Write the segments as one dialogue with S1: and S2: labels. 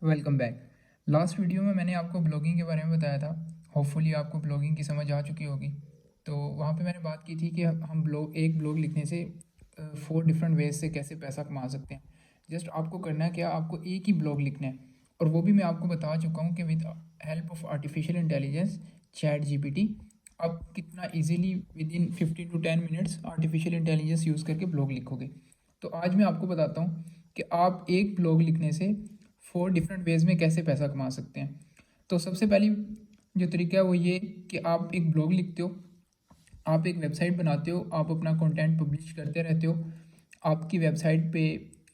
S1: Welcome back. Last video में मैंने आपको ब्लॉगिंग के बारे में बताया था। होपफुली आपको ब्लॉगिंग की समझ आ चुकी होगी। तो वहाँ पे मैंने बात की थी कि हम एक ब्लॉग लिखने से 4 डिफरेंट वेज से कैसे पैसा कमा सकते हैं। जस्ट आपको करना है क्या, आपको एक ही ब्लॉग लिखना है, और वो भी मैं आपको बता चुका हूँ कि with help of artificial intelligence chat GPT आप कितना easily with in 15 to 10 minutes artificial intelligence use करके ब्लॉग लिखोगे। तो आज मैं आपको बताता हूँ कि आप एक ब्लॉग लिखने से 4 डिफरेंट वेज में कैसे पैसा कमा सकते हैं। तो सबसे पहली जो तरीका है वो ये कि आप एक ब्लॉग लिखते हो, आप एक वेबसाइट बनाते हो, आप अपना कंटेंट पब्लिश करते रहते हो, आपकी वेबसाइट पे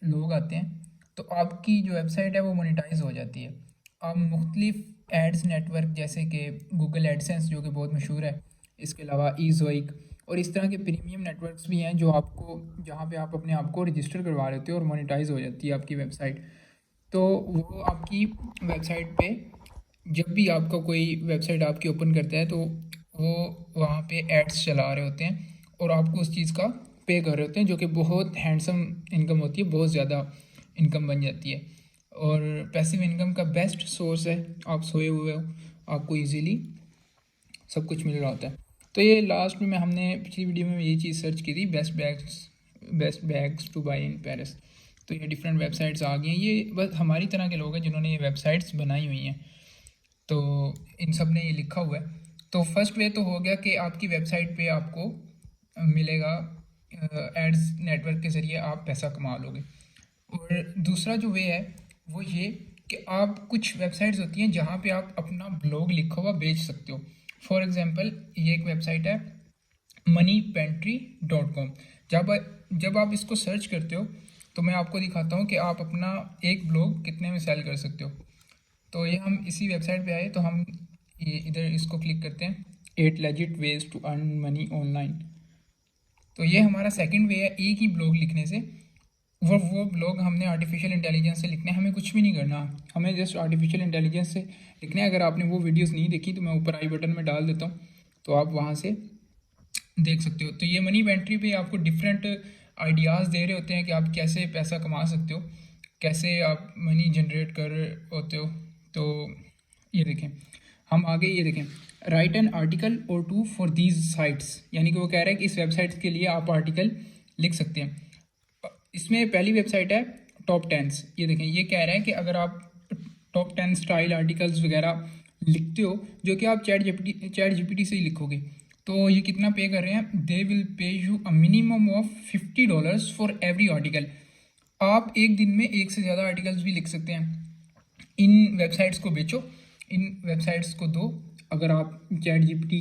S1: लोग आते हैं, तो आपकी जो वेबसाइट है वो मोनेटाइज हो जाती है। आप मुख्तलिफ एड्स नेटवर्क जैसे कि गूगल एडसेंस जो कि बहुत मशहूर है, इसके अलावा ईज़ोइक और इस तरह के प्रीमियम नेटवर्क्स भी हैं जो आपको जहाँ पे आप अपने आप को रजिस्टर करवा लेते हो और मोनेटाइज हो जाती है आपकी वेबसाइट। तो वो आपकी वेबसाइट पे जब भी आपका कोई वेबसाइट आपकी ओपन करता है तो वो वहाँ पे एड्स चला रहे होते हैं और आपको उस चीज़ का पे कर रहे होते हैं, जो कि बहुत हैंडसम इनकम होती है, बहुत ज़्यादा इनकम बन जाती है और पैसिव इनकम का बेस्ट सोर्स है। आप सोए हुए हो, आपको इजीली सब कुछ मिल रहा होता है। तो ये लास्ट में हमने पिछली वीडियो में ये चीज़ सर्च की थी, best bags two by in Paris. तो ये डिफरेंट वेबसाइट्स आ गई हैं, ये बस हमारी तरह के लोग हैं जिन्होंने ये वेबसाइट्स बनाई हुई हैं। तो इन सब ने ये लिखा हुआ है। तो फर्स्ट वे तो हो गया कि आपकी वेबसाइट पे आपको मिलेगा, एड्स नेटवर्क के ज़रिए आप पैसा कमा लोगे। और दूसरा जो वे है वो ये कि आप कुछ वेबसाइट्स होती हैं जहाँ पे आप अपना ब्लॉग लिखा हुआ बेच सकते हो। फॉर एग्ज़ाम्पल ये एक वेबसाइट है moneypantry.com। जब जब आप इसको सर्च करते हो तो मैं आपको दिखाता हूँ कि आप अपना एक ब्लॉग कितने में सेल कर सकते हो। तो ये हम इसी वेबसाइट पे आए तो हम ये इधर इसको क्लिक करते हैं, 8 legit ways to earn money online। तो ये हमारा सेकंड वे है एक ही ब्लॉग लिखने से। वो ब्लॉग हमने आर्टिफिशियल इंटेलिजेंस से लिखने हैं, हमें कुछ भी नहीं करना, हमें जस्ट आर्टिफिशियल इंटेलिजेंस से लिखने हैं। अगर आपने वो वीडियोस नहीं देखी तो मैं ऊपर आई बटन में डाल देता हूँ, तो आप वहाँ से देख सकते हो। तो ये मनी पेंट्री पे आपको डिफरेंट आइडियाज़ दे रहे होते हैं कि आप कैसे पैसा कमा सकते हो, कैसे आप मनी जनरेट कर रहे होते हो। तो ये देखें, हम आगे ये देखें, राइट एन आर्टिकल और टू फॉर दीज साइट्स, यानी कि वो कह रहा है कि इस वेबसाइट के लिए आप आर्टिकल लिख सकते हैं। इसमें पहली वेबसाइट है टॉप 10। ये देखें, ये कह रहा है कि अगर आप टॉप 10 स्टाइल आर्टिकल्स वगैरह लिखते हो जो कि आप चैट जीपीटी से ही लिखोगे, तो ये कितना पे कर रहे हैं, they will pay you a minimum of $50 for every article. आप एक दिन में एक से ज़्यादा आर्टिकल्स भी लिख सकते हैं। इन वेबसाइट्स को बेचो, इन वेबसाइट्स को दो। अगर आप चैट जीपीटी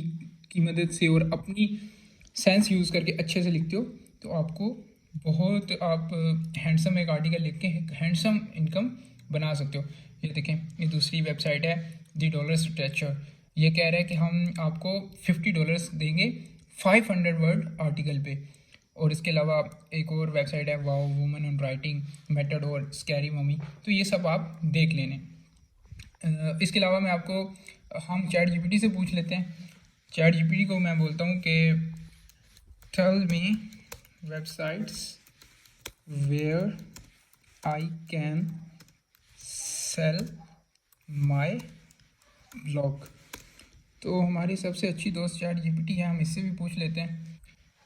S1: की मदद से और अपनी सेंस यूज़ करके अच्छे से लिखते हो तो आपको बहुत आप हैंडसम एक आर्टिकल लिख के हैंडसम इनकम बना सकते हो। ये देखें, ये दूसरी वेबसाइट है $10 स्ट्रेचर। ये कह रहा है कि हम आपको $50 देंगे 500 वर्ड आर्टिकल पे। और इसके अलावा एक और वेबसाइट है wow woman on writing method और स्कैरी मम्मी। तो ये सब आप देख लेने। इसके अलावा मैं आपको हम चैट जीपीटी से पूछ लेते हैं। चैट जीपीटी को मैं बोलता हूँ कि tell me websites where I can sell my blog. तो हमारी सबसे अच्छी दोस्त चैट जीपीटी है, हम इससे भी पूछ लेते हैं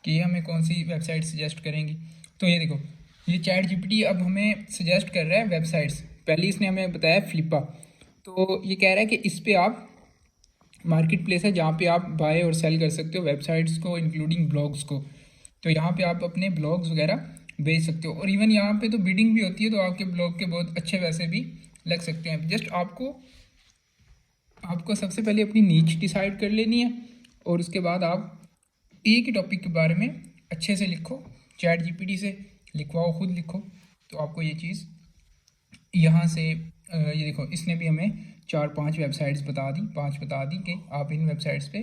S1: कि ये हमें कौन सी वेबसाइट सजेस्ट करेंगी। तो ये देखो, ये चैट जीपीटी अब हमें सजेस्ट कर रहा है वेबसाइट्स। पहले इसने हमें बताया फ्लिपा, तो ये कह रहा है कि इस पर आप मार्केट प्लेस है जहाँ पे आप बाय और सेल कर सकते हो वेबसाइट्स को इंक्लूडिंग ब्लॉग्स को। तो यहाँ पे आप अपने ब्लॉग्स वगैरह बेच सकते हो और इवन यहाँ पे तो बिडिंग भी होती है, तो आपके ब्लॉग के बहुत अच्छे पैसे भी लग सकते हैं। जस्ट आपको सबसे पहले अपनी नीच डिसाइड कर लेनी है और उसके बाद आप एक ही टॉपिक के बारे में अच्छे से लिखो, चैट जीपीटी से लिखवाओ, खुद लिखो। तो आपको ये चीज़ यहाँ से ये देखो, इसने भी हमें 4-5 वेबसाइट्स बता दी, 5 बता दी कि आप इन वेबसाइट्स पे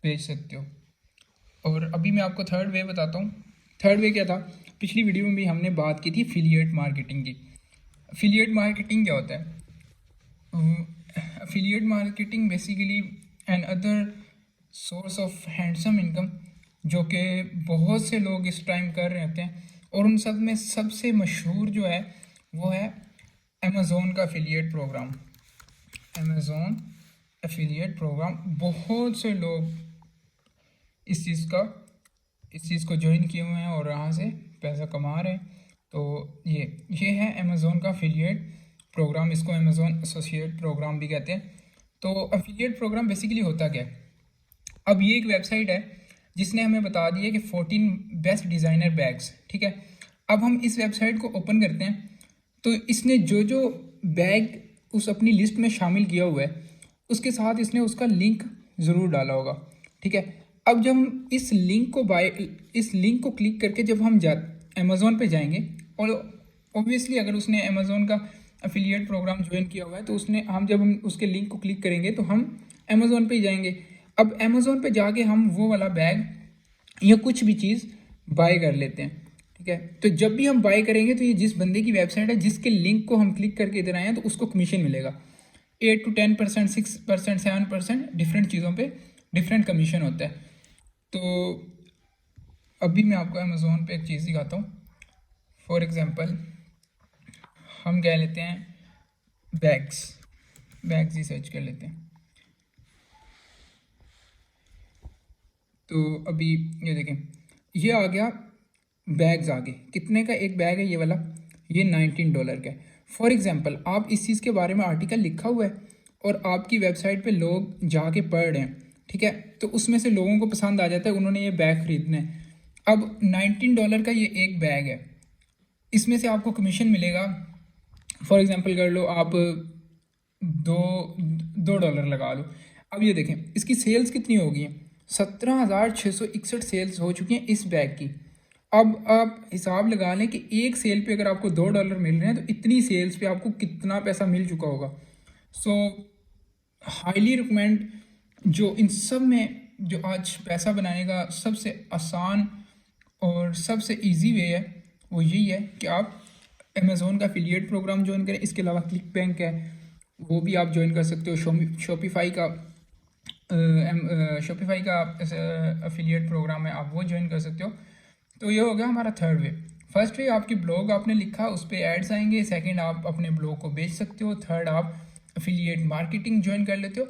S1: भेज सकते हो। और अभी मैं आपको थर्ड वे बताता हूँ। थर्ड वे क्या था, पिछली वीडियो में भी हमने बात की थी एफिलिएट मार्केटिंग की। एफिलिएट मार्केटिंग क्या होता है? Affiliate marketing basically another source of handsome income जो कि बहुत से लोग इस टाइम कर रहे होते हैं, और उन सब में सबसे मशहूर जो है वो है अमेज़ोन का affiliate programme, Amazon affiliate programme, बहुत से लोग इस चीज़ को ज्वाइन किए हुए हैं और यहाँ से पैसा कमा रहे हैं। तो ये है अमेज़ोन का एफिलिएट प्रोग्राम, इसको अमेज़ोन एसोसिएट प्रोग्राम भी कहते हैं। तो एफिलिएट प्रोग्राम बेसिकली होता क्या है? अब ये एक वेबसाइट है जिसने हमें बता दिया कि 14 बेस्ट डिज़ाइनर बैग्स, ठीक है। अब हम इस वेबसाइट को ओपन करते हैं तो इसने जो जो बैग उस अपनी लिस्ट में शामिल किया हुआ है उसके साथ इसने उसका लिंक ज़रूर डाला होगा, ठीक है। अब जब हम इस लिंक को क्लिक करके जब हम अमेज़ोन पे जाएंगे, और ऑब्वियसली अगर उसने अमेज़ोन का एफिलिएट प्रोग्राम ज्वाइन किया हुआ है तो जब हम उसके लिंक को क्लिक करेंगे तो हम अमेज़ोन पे ही जाएंगे। अब अमेज़ोन पे जाके हम वो वाला बैग या कुछ भी चीज़ बाय कर लेते हैं, ठीक है। तो जब भी हम बाय करेंगे तो ये जिस बंदे की वेबसाइट है जिसके लिंक को हम क्लिक करके इधर आए हैं तो उसको कमीशन मिलेगा 8 to 10%, 6%, 7%, डिफरेंट चीज़ों पे डिफरेंट कमीशन होता है। तो अभी मैं आपको अमेज़ोन पे एक चीज़ दिखाता हूँ। फॉर एग्ज़ाम्पल हम कह लेते हैं बैग्स ही सर्च कर लेते हैं। तो अभी ये देखें, ये आ गया, बैग्स आ गए। कितने का एक बैग है ये वाला? ये $19 का है। फॉर एग्ज़ाम्पल आप इस चीज़ के बारे में आर्टिकल लिखा हुआ है और आपकी वेबसाइट पे लोग जाके पढ़ रहे हैं, ठीक है। तो उसमें से लोगों को पसंद आ जाता है, उन्होंने ये बैग ख़रीदना है। अब $19 का ये एक बैग है, इसमें से आपको कमीशन मिलेगा। फॉर एग्ज़ाम्पल कर लो आप दो डॉलर लगा लो। अब ये देखें इसकी सेल्स कितनी हो गई हैं, 17,661 सेल्स हो चुकी हैं इस बैग की। अब आप हिसाब लगा लें कि एक सेल पे अगर आपको $2 मिल रहे हैं तो इतनी सेल्स पे आपको कितना पैसा मिल चुका होगा। सो हाईली रिकमेंड, जो इन सब में जो आज पैसा बनाने का सबसे आसान और सबसे इजी वे है वो यही है कि आप अमेज़ोन का एफिलिएट प्रोग्राम ज्वाइन करें। इसके अलावा क्लिक बैंक है वो भी आप ज्वाइन कर सकते हो। शॉपिफाई का एफिलिएट प्रोग्राम है, आप वो ज्वाइन कर सकते हो। तो ये हो गया हमारा थर्ड वे। फर्स्ट वे आपकी ब्लॉग आपने लिखा उस पर एड्स आएंगे। सेकंड आप अपने ब्लॉग को बेच सकते हो। थर्ड आप एफिलिएट मार्केटिंग ज्वाइन कर लेते हो।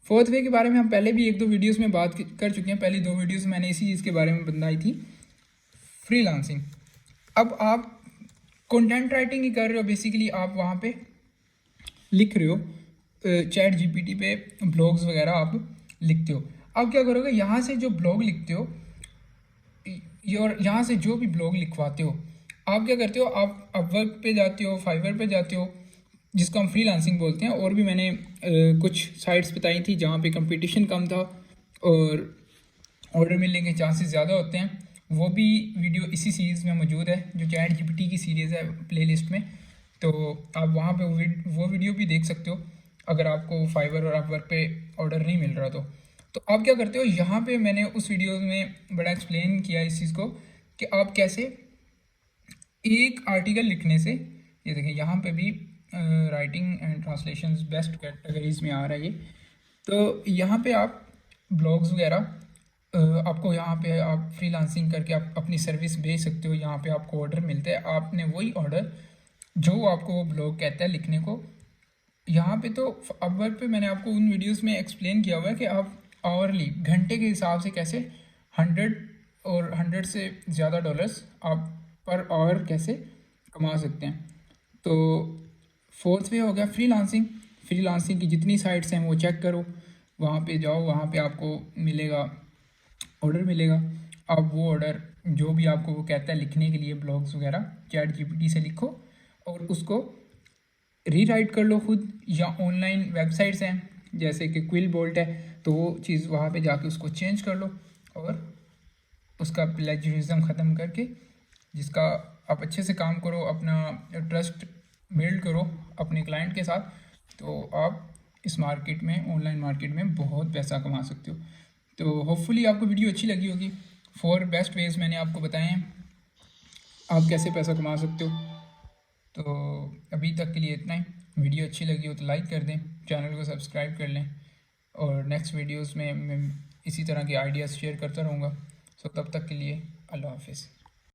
S1: फोर्थ वे के बारे में हम पहले भी एक दो वीडियोस में बात कर चुके हैं। पहली दो वीडियोस मैंने इसी चीज़ के बारे में बताई थी, फ्रीलांसिंग। अब आप कंटेंट राइटिंग ही कर रहे हो, बेसिकली आप वहाँ पे लिख रहे हो, चैट जीपीटी पे ब्लॉग्स वगैरह आप लिखते हो। अब क्या करोगे, यहाँ से जो ब्लॉग लिखते हो और यहाँ से जो भी ब्लॉग लिखवाते हो, आप क्या करते हो, आप अपवर्क पे जाते हो, फाइवर पे जाते हो, जिसको हम फ्रीलांसिंग बोलते हैं। और भी मैंने कुछ साइट्स बताई थी जहाँ पे कंपटीशन कम था और ऑर्डर मिलने के चांसेस ज़्यादा होते हैं। वो भी वीडियो इसी सीरीज़ में मौजूद है जो चैट जीपीटी की सीरीज़ है प्लेलिस्ट में। तो आप वहाँ पे वो वीडियो भी देख सकते हो अगर आपको फाइवर और अपवर्क पे ऑर्डर नहीं मिल रहा तो आप क्या करते हो, यहाँ पे मैंने उस वीडियो में बड़ा एक्सप्लेन किया इस चीज़ को कि आप कैसे एक आर्टिकल लिखने से, ये देखें यहाँ पे भी writing and translations best categories में आ रहा है ये। तो यहाँ पे आप ब्लॉग्स वगैरह आपको यहाँ पे आप फ्रीलांसिंग करके आप अपनी सर्विस भेज सकते हो। यहाँ पे आपको ऑर्डर मिलते हैं, आपने वही ऑर्डर जो आपको वो ब्लॉग कहता है लिखने को, यहाँ पे तो अपवर्क पे मैंने आपको उन वीडियोस में एक्सप्लेन किया हुआ है कि आप आवरली घंटे के हिसाब से कैसे 100 से ज़्यादा डॉलर्स आप पर आवर कैसे कमा सकते हैं। तो फोर्थ वे हो गया फ्रीलांसिंग की जितनी साइट्स हैं वो चेक करो, वहाँ पे जाओ, वहाँ पे आपको मिलेगा, ऑर्डर मिलेगा। आप वो ऑर्डर जो भी आपको वो कहता है लिखने के लिए ब्लॉग्स वगैरह चैट जीपीटी से लिखो और उसको रीराइट कर लो खुद, या ऑनलाइन वेबसाइट्स हैं जैसे कि क्विलबोल्ट है तो वो चीज़ वहाँ पे जाके उसको चेंज कर लो और उसका प्लेजरिज्म ख़त्म करके जिसका आप अच्छे से काम करो, अपना ट्रस्ट बिल्ड करो अपने क्लाइंट के साथ, तो आप इस मार्केट में, ऑनलाइन मार्केट में बहुत पैसा कमा सकते हो। तो होपफुली आपको वीडियो अच्छी लगी होगी। 4 बेस्ट वेज मैंने आपको बताए हैं आप कैसे पैसा कमा सकते हो। तो अभी तक के लिए इतना ही। वीडियो अच्छी लगी हो तो लाइक कर दें, चैनल को सब्सक्राइब कर लें और नेक्स्ट वीडियोस में मैं इसी तरह के आइडियाज़ शेयर करता रहूँगा। सो तब तक के लिए अल्लाह हाफिज़।